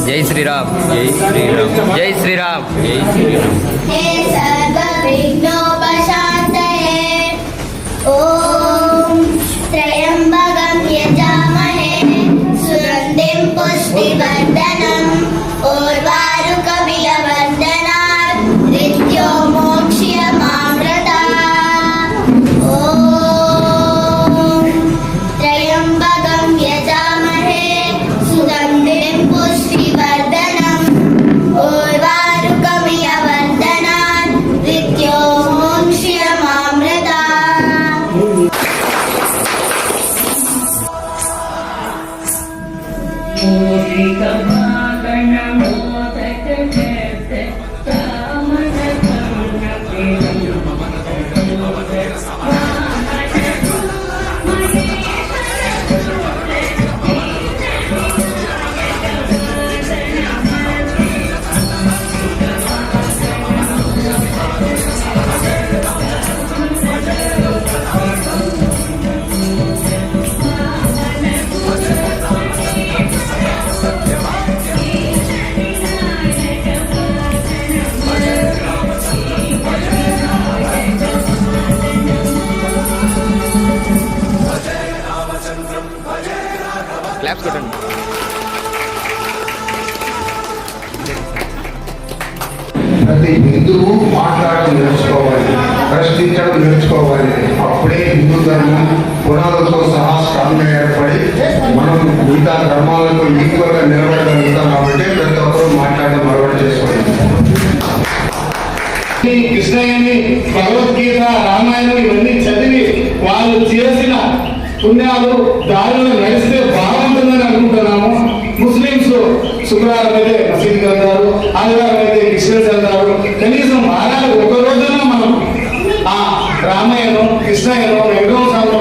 जय श्री राम, जय श्री राम, जय श्री राम, जय श्री राम। हे सर्वविघ्नोपशान्तये ॐ त्र्यम्बकं यजामहे सुगन्धिं पुष्टिवर्धनम् उर्वारुकमिलवर्धनात् मृत्यो मोक्ष्यमामृतात् ॐ त्र्यम्बकं यजामहे सुगन्धिं पुष्टिवर्धनम् उर्वारुकमिलवर्धनात् मृत्यो मोक्ष्यमामृतात्। క్లాప్స్ కొట్టండి. ప్రతి హిందువు మాట్లాడడం నేర్చుకోవాలి, ప్రశ్నించడం నేర్చుకోవాలి. అప్పుడే హిందూ ధర్మం పునాదులతో సహా స్ట్రాంగ్ ఏర్పడి మనం మిగతా ధర్మాలతో ఈక్వల్ గా నిలబడగలుగుతాం. కాబట్టి ప్రతి ఒక్కరూ మాట్లాడడం అలవాటు చేసుకోవాలి. కృష్ణయ్యని, భగవద్గీత, రామాయణం ఇవన్నీ చదివి వాళ్ళు చేసిన పుణ్యాలు దారిలో నడిస్తే బాగుంటుందని అనుకుంటున్నాము. ముస్లింస్ శుక్రవారం అయితే మసీద్కి వెళ్తారు, ఆదివారం అయితే క్రిస్టియన్స్ వెళ్తారు. కనీసం వారానికి ఒక రోజున మనం ఆ రామాయణం, కృష్ణయ్యను, వెంకటేశ్వర